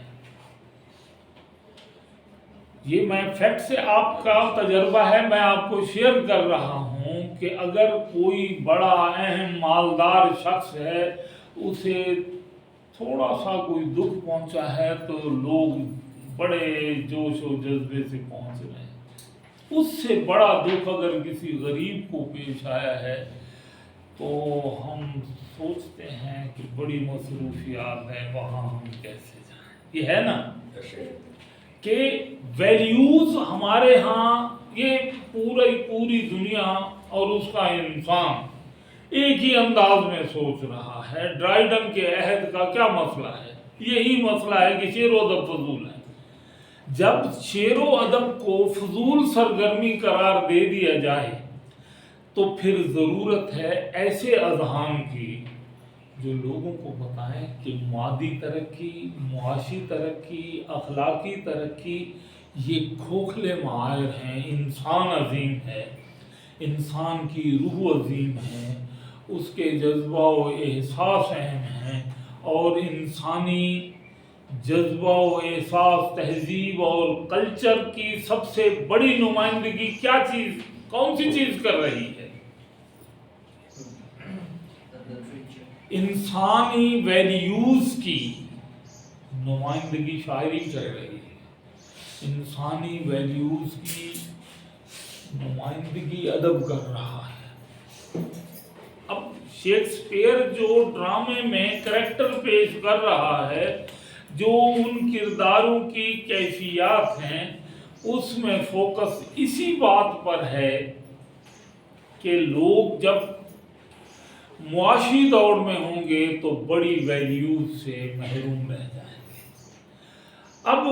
یہ میں فیکٹ سے آپ کا تجربہ ہے، میں آپ کو شیئر کر رہا ہوں کہ اگر کوئی بڑا اہم مالدار شخص ہے، اسے تھوڑا سا کوئی دکھ پہنچا ہے تو لوگ بڑے جوش و جذبے سے پہنچ رہے ہیں۔ اس سے بڑا دکھ اگر کسی غریب کو پیش آیا ہے تو ہم سوچتے ہیں کہ بڑی مصروفیات ہے، وہاں ہم کیسے جائیں۔ یہ ہے نا کہ ویلیوز ہمارے ہاں، یہ پوری دنیا اور اس کا انسان ایک ہی انداز میں سوچ رہا ہے۔ ڈرائیڈن کے عہد کا کیا مسئلہ ہے؟ یہی مسئلہ ہے کہ شعر و ادب فضول ہے۔ جب شعر و ادب کو فضول سرگرمی قرار دے دیا جائے تو پھر ضرورت ہے ایسے اذہان کی جو لوگوں کو بتائیں کہ مادی ترقی، معاشی ترقی، اخلاقی ترقی یہ کھوکھلے معائر ہیں۔ انسان عظیم ہے، انسان کی روح عظیم ہے، اس کے جذبہ و احساس اہم ہیں، اور انسانی جذبہ و احساس، تہذیب اور کلچر کی سب سے بڑی نمائندگی کیا چیز، کون سی چیز کر رہی ہے؟ انسانی ویلیوز کی نمائندگی شاعری کر رہی ہے، انسانی ویلیوز کی نمائندگی ادب کر رہا ہے۔ اب شیکسپیئر جو ڈرامے میں کریکٹر پیش کر رہا ہے، جو ان کرداروں کی کیفیات ہیں، اس میں فوکس اسی بات پر ہے کہ لوگ جب معاشی دوڑ میں ہوں گے تو بڑی ویلیوز سے محروم رہ جائیں گے۔ اب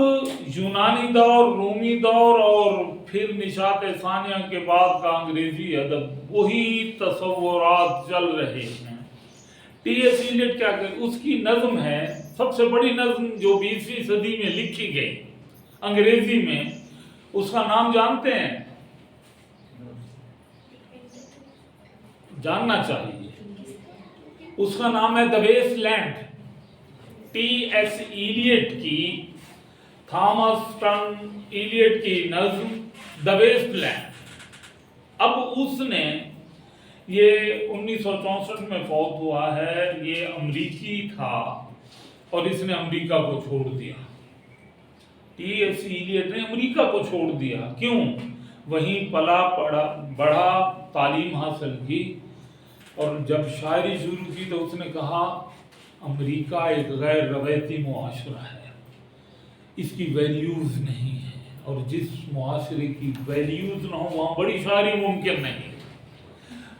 یونانی دور، رومی دور اور پھر نشاط ثانیہ کے بعد کا انگریزی ادب، وہی تصورات چل رہے ہیں۔ ٹی ایس ایلیٹ کیا کہ اس کی نظم ہے، سب سے بڑی نظم جو 20ویں صدی میں لکھی گئی انگریزی میں، اس کا نام جانتے ہیں؟ جاننا چاہیے۔ اس کا نام ہے the Waste Land, T S Eliot کی، تھامس ٹن ایلیٹ کی نظم دی ویسٹ لینڈ۔ اب اس نے، یہ 1964 میں فوت ہوا ہے، یہ امریکی تھا اور اس نے امریکہ کو چھوڑ دیا۔ ٹی ایس ایلیٹ نے امریکہ کو چھوڑ دیا، کیوں؟ وہیں پلا بڑھا، تعلیم حاصل کی، اور جب شاعری شروع کی تو اس نے کہا امریکہ ایک غیر روایتی معاشرہ ہے، اس کی ویلیوز نہیں ہے، اور جس معاشرے کی ویلیوز نہ ہو وہاں بڑی شاعری ممکن نہیں۔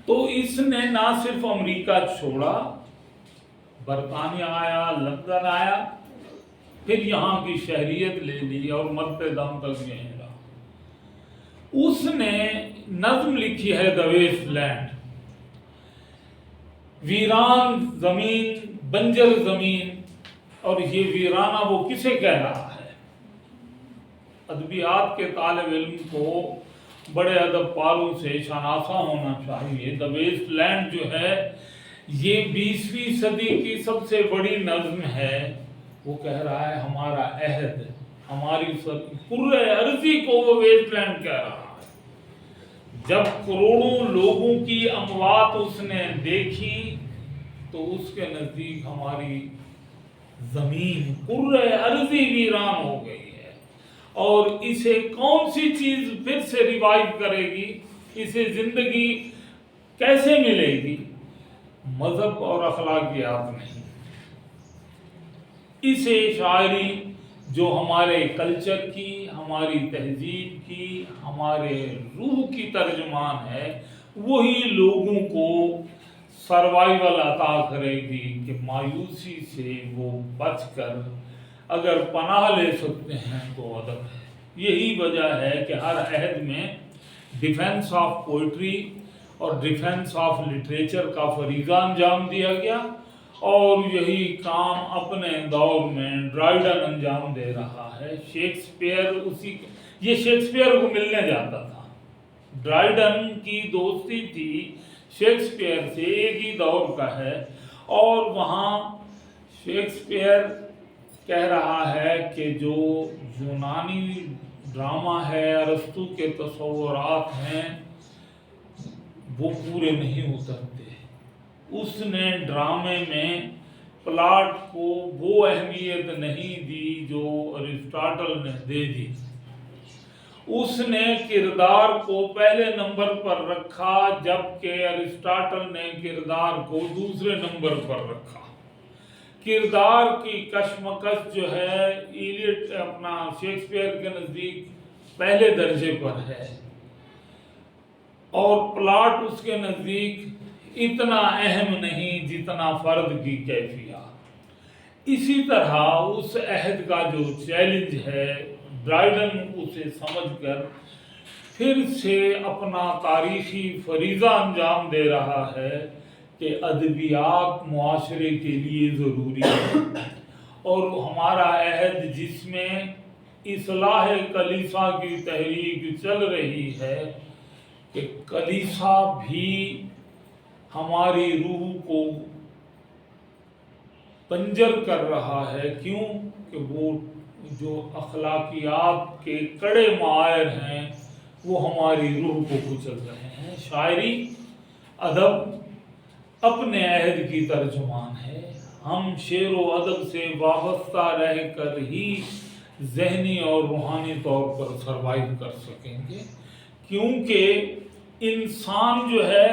تو اس نے نہ صرف امریکہ چھوڑا برطانیہ آیا، لندن آیا، پھر یہاں کی شہریت لے لی اور مرتے دم تک یہیں رہا۔ اس نے نظم لکھی ہے دی ویسٹ لینڈ، ویران زمین، بنجر زمین، اور یہ ویرانہ وہ کسے کہہ رہا ہے؟ ادبیات کے طالب علم کو بڑے ادب پاروں سے شناسا ہونا چاہیے۔ دی ویسٹ لینڈ جو ہے یہ 20ویں صدی کی سب سے بڑی نظم ہے۔ وہ کہہ رہا ہے ہمارا عہد، ہماری کرۂ ارضی کو وہ ویسٹ لینڈ کہہ رہا ہے۔ جب کروڑوں لوگوں کی اموات اس نے دیکھی تو اس کے نزدیک ہماری زمین کرۂ ارضی ویران ہو گئی ہے، اور اسے کون سی چیز پھر سے ریوائیو کرے گی، اسے زندگی کیسے ملے گی؟ مذہب اور اخلاقیات نہیں۔ اسے شاعری جو ہمارے کلچر کی، ہماری تہذیب کی، ہمارے روح کی ترجمان ہے، وہی لوگوں کو سروائیول عطا کرے گی کہ مایوسی سے وہ بچ کر اگر پناہ لے سکتے ہیں تو ادب ہے۔ یہی وجہ ہے کہ ہر عہد میں ڈیفینس آف پوئٹری اور ڈیفینس آف لٹریچر کا فریضہ انجام دیا گیا، اور یہی کام اپنے دور میں ڈرائیڈن انجام دے رہا ہے۔ شیکسپیئر یہ شیکسپیئر کو ملنے جاتا تھا، ڈرائیڈن کی دوستی تھی شیکسپیئر سے، ایک ہی دور کا ہے، اور وہاں شیکسپیئر کہہ رہا ہے کہ جو یونانی ڈرامہ ہے، ارسطو کے تصورات ہیں، وہ پورے نہیں اترتے۔ اس نے ڈرامے میں پلاٹ کو وہ اہمیت نہیں دی جو ارسطاٹل نے دے دی۔ اس نے کردار کو پہلے نمبر پر رکھا، جبکہ ارسطاٹل نے کردار کو دوسرے نمبر پر رکھا۔ کردار کی کشمکش جو ہے ایلیٹ اپنا شیکسپیئر کے نزدیک پہلے درجے پر ہے، اور پلاٹ اس کے نزدیک اتنا اہم نہیں جتنا فرد کی کیفیات۔ اسی طرح اس عہد کا جو چیلنج ہے، ڈرائیڈن اسے سمجھ کر پھر سے اپنا تاریخی فریضہ انجام دے رہا ہے کہ ادبیات معاشرے کے لیے ضروری ہے، اور ہمارا عہد جس میں اصلاح کلیسا کی تحریک چل رہی ہے کہ کلیسا بھی ہماری روح کو پنجر کر رہا ہے۔ کیوں کہ وہ جو اخلاقیات کے کڑے معائر ہیں وہ ہماری روح کو کچل رہے ہیں۔ شاعری، ادب اپنے عہد کی ترجمان ہے۔ ہم شعر و ادب سے وابستہ رہ کر ہی ذہنی اور روحانی طور پر سروائیو کر سکیں گے، کیونکہ انسان جو ہے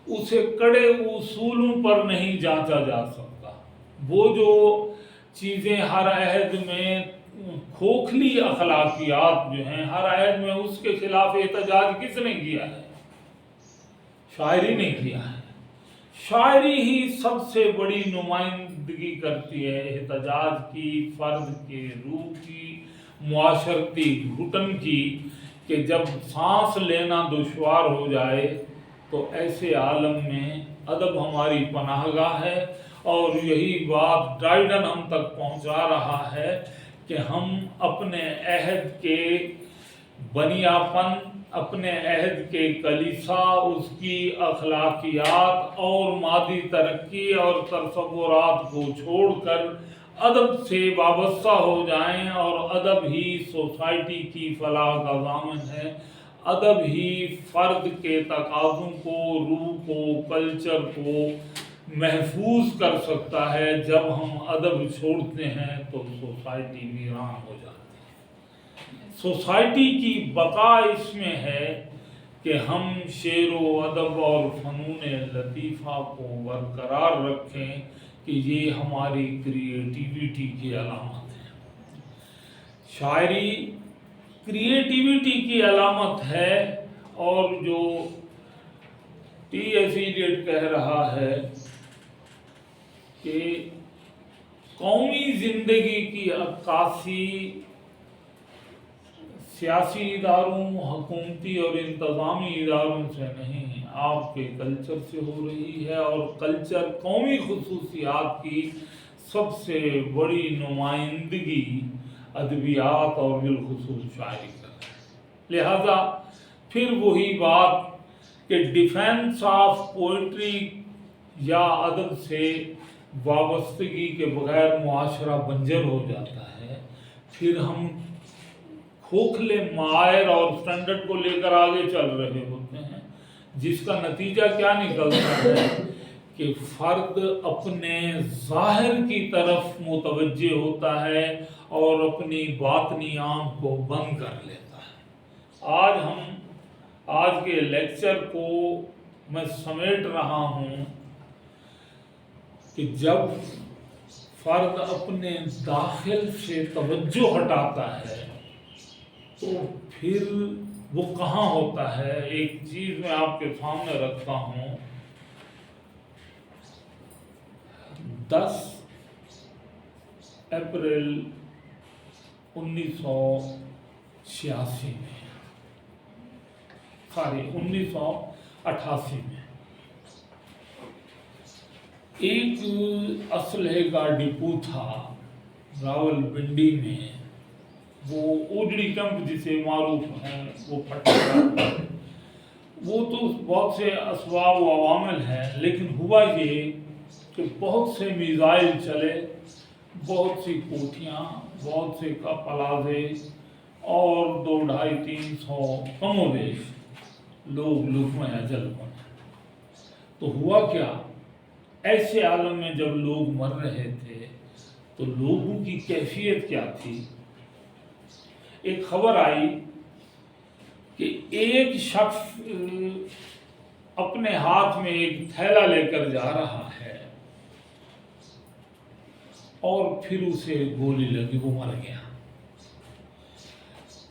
اسے کڑے اصولوں پر نہیں جانچا جا سکتا۔ وہ جو چیزیں ہر عہد میں کھوکھلی اخلاقیات جو ہیں، ہر عہد میں اس کے خلاف احتجاج کس نے کیا ہے؟ شاعری نے کیا ہے۔ شاعری ہی سب سے بڑی نمائندگی کرتی ہے احتجاج کی، فرد کے روح کی، معاشرتی گھٹن کی، کہ جب سانس لینا دشوار ہو جائے تو ایسے عالم میں ادب ہماری پناہ گاہ ہے۔ اور یہی بات ڈرائیڈن ہم تک پہنچا رہا ہے کہ ہم اپنے عہد کے بنیاپن، اپنے عہد کے کلیسا، اس کی اخلاقیات اور مادی ترقی اور تصورات کو چھوڑ کر ادب سے وابستہ ہو جائیں، اور ادب ہی سوسائٹی کی فلاح کا ضامن ہے۔ ادب ہی فرد کے تقاضوں کو، روح کو، کلچر کو محفوظ کر سکتا ہے۔ جب ہم ادب چھوڑتے ہیں تو سوسائٹی ویران ہو جاتی ہے۔ سوسائٹی کی بقا اس میں ہے کہ ہم شعر و ادب اور فنون لطیفہ کو برقرار رکھیں، کہ یہ ہماری کریٹیویٹی کی علامت ہے۔ شاعری کریٹیویٹی کی علامت ہے، اور جو ٹی ایس ایلیٹ کہہ رہا ہے کہ قومی زندگی کی عکاسی سیاسی اداروں، حکومتی اور انتظامی اداروں سے نہیں، آپ کے کلچر سے ہو رہی ہے، اور کلچر قومی خصوصیات کی سب سے بڑی نمائندگی ادبیات اور بالخصوص شاعری کر رہا ہے۔ لہذا پھر وہی بات کہ ڈیفینس آف پوئٹری یا ادب سے وابستگی کے بغیر معاشرہ بنجر ہو جاتا ہے۔ پھر ہم کھوکھلے معائر اور سٹینڈرڈ کو لے کر آگے چل رہے ہوتے ہیں، جس کا نتیجہ کیا نکلتا ہے کہ فرد اپنے ظاہر کی طرف متوجہ ہوتا ہے اور اپنی باطنی آنکھ کو بند کر لیتا ہے۔ آج کے لیکچر کو میں سمیٹ رہا ہوں کہ جب فرد اپنے داخل سے توجہ ہٹاتا ہے تو پھر وہ کہاں ہوتا ہے۔ ایک چیز میں آپ کے سامنے رکھتا ہوں، 10 اپریل 1988 میں ایک اسلحے کا ڈپو تھا راول پنڈی میں، وہ اوجڑی کیمپ جسے معروف ہیں، وہ پھٹا تھا۔ وہ تو بہت سے اسباب و عوامل ہیں، لیکن ہوا یہ کہ بہت سے میزائل چلے، بہت سی کوٹھیاں، بہت سے پلازے اور 200-300 کم و بیش لوگ لقمہ اجل بنے۔ تو ہوا کیا، ایسے عالم میں جب لوگ مر رہے تھے تو لوگوں کی کیفیت کیا تھی؟ ایک خبر آئی کہ ایک شخص اپنے ہاتھ میں ایک تھیلا لے کر جا رہا ہے اور پھر اسے گولی لگی، وہ مر گیا۔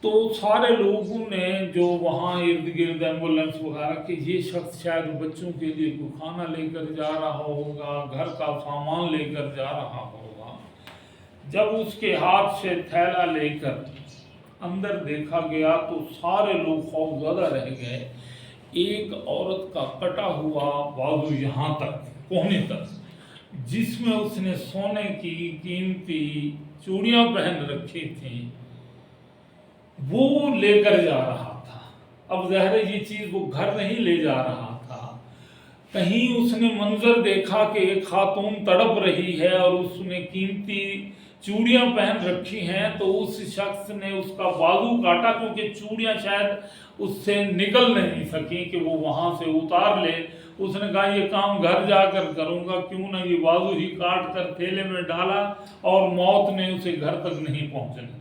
تو سارے لوگوں نے جو وہاں ارد گرد ایمبولینس وغیرہ کہ یہ شخص شاید بچوں کے لیے کوئی کھانا لے کر جا رہا ہوگا، گھر کا سامان لے کر جا رہا ہوگا۔ جب اس کے ہاتھ سے تھیلا لے کر اندر دیکھا گیا تو سارے لوگ خوف زدہ رہ گئے۔ ایک عورت کا کٹا ہوا بازو یہاں تک، کوہنی تک، جس میں اس نے سونے کی قیمتی چوڑیاں پہن رکھی تھیں، وہ لے کر جا رہا تھا۔ اب ظاہر ہے یہ چیز وہ گھر نہیں لے جا رہا تھا، کہیں اس نے منظر دیکھا کہ ایک خاتون تڑپ رہی ہے اور اس نے قیمتی چوڑیاں پہن رکھی ہیں، تو اس شخص نے اس کا بازو کاٹا، کیونکہ چوڑیاں شاید اس سے نکل نہیں سکیں کہ وہ وہاں سے اتار لے۔ اس نے کہا یہ کام گھر جا کر کروں گا، کیوں نہ یہ بازو ہی کاٹ کر تھیلے میں ڈالا، اور موت نے اسے گھر تک نہیں پہنچنے دیا۔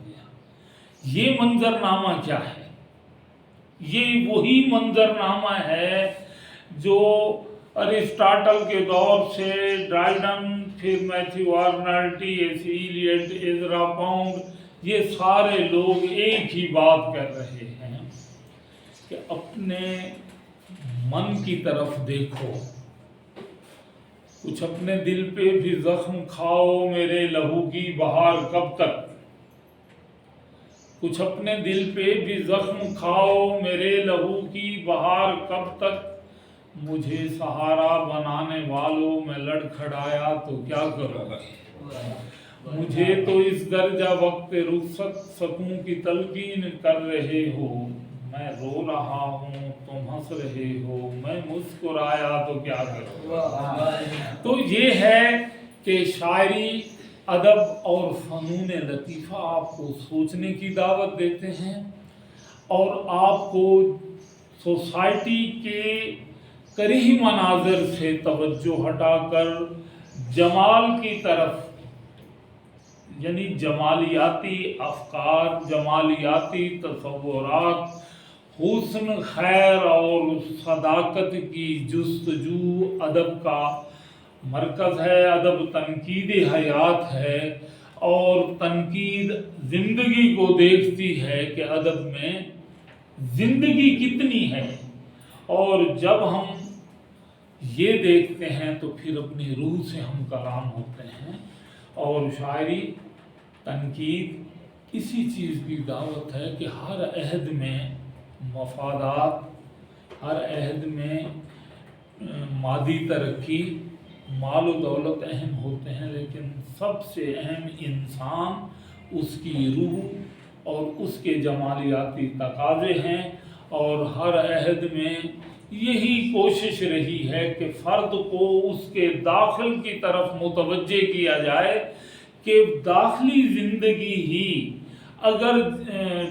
یہ منظرنامہ کیا ہے؟ یہ وہی منظرنامہ ہے جو ارسطاٹل کے دور سے ڈرائیڈن، پھر Matthew Arnold, T S Eliot, Ezra Pound, یہ سارے لوگ ایک ہی بات کر رہے ہیں کہ اپنے من کی طرف دیکھو، کچھ اپنے دل پہ بھی زخم کھاؤ، میرے لہو کی بہار کب تک، کچھ اپنے دل پہ بھی زخم کھاؤ، میرے لہو کی بہار کب تک، مجھے سہارا بنانے والوں میں لڑکھڑایا تو کیا کرو گے، مجھے تو اس درجہ وقت رخصت سکون کی تلقین کر رہے ہو، میں رو رہا ہوں تم ہنس رہے ہو، میں مسکرایا تو کیا کرو گے۔ تو یہ ہے کہ شاعری، ادب اور فنون لطیفہ آپ کو سوچنے کی دعوت دیتے ہیں، اور آپ کو سوسائٹی کے کریہ مناظر سے توجہ ہٹا کر جمال کی طرف، یعنی جمالیاتی افکار، جمالیاتی تصورات، حسن، خیر اور صداقت کی جستجو ادب کا مرکز ہے۔ ادب تنقید حیات ہے، اور تنقید زندگی کو دیکھتی ہے کہ ادب میں زندگی کتنی ہے، اور جب ہم یہ دیکھتے ہیں تو پھر اپنی روح سے ہم کلام ہوتے ہیں. اور شاعری تنقید اسی چیز کی دعوت ہے کہ ہر عہد میں مفادات، ہر عہد میں مادی ترقی، مال و دولت اہم ہوتے ہیں، لیکن سب سے اہم انسان، اس کی روح اور اس کے جمالیاتی تقاضے ہیں. اور ہر عہد میں یہی کوشش رہی ہے کہ فرد کو اس کے داخل کی طرف متوجہ کیا جائے کہ داخلی زندگی ہی اگر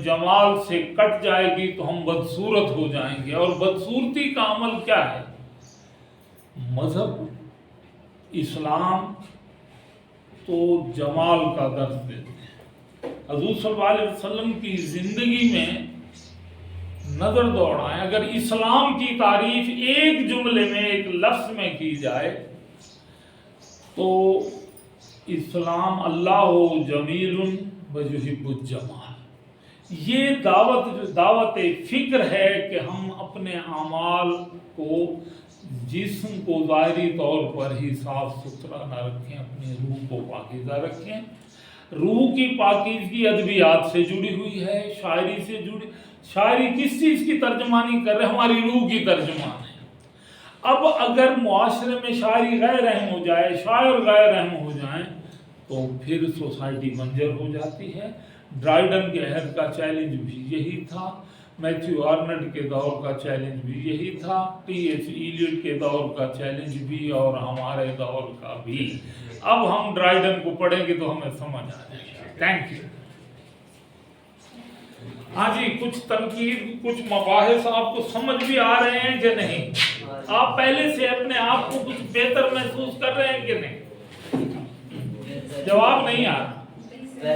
جمال سے کٹ جائے گی تو ہم بدصورت ہو جائیں گے. اور بدصورتی کا عمل کیا ہے؟ مذہب اسلام تو جمال کا درس دیتے ہیں. حضور صلی اللہ علیہ وسلم کی زندگی میں نظر دوڑائیں، اگر اسلام کی تعریف ایک جملے میں، ایک لفظ میں کی جائے تو اسلام اللہ جمیل ویحب الجمال. یہ دعوت فکر ہے کہ ہم اپنے اعمال کو، جسم کو ظاہری طور پر ہی صاف ستھرا نہ رکھیں، اپنی روح کو پاکیزہ رکھیں. روح کی پاکیزگی ادبیات سے جڑی ہوئی ہے، شاعری سے جڑی. شاعری کس چیز کی ترجمانی کر رہے ہیں؟ ہماری روح کی ترجمان ہے. اب اگر معاشرے میں شاعری غیر اہم ہو جائے، شاعر غیر اہم ہو جائیں تو پھر سوسائٹی بنجر ہو جاتی ہے. ڈرائیڈن کے عہد کا چیلنج بھی یہی تھا، میتھیو آرنلڈ کے دور کا چیلنج بھی یہی تھا، ٹی ایچ ایلیٹ کے دور کا چیلنج بھی، اور ہمارے دور کا بھی. اب ہم ڈرائیڈن کو پڑھیں گے تو ہمیں سمجھ آ جائے گا. Thank you. ہاں جی، کچھ تنقید، کچھ مباحث آپ کو سمجھ بھی آ رہے ہیں کہ نہیں؟ آپ پہلے سے اپنے آپ کو کچھ بہتر محسوس کر رہے ہیں کہ نہیں؟ جواب نہیں آ رہا.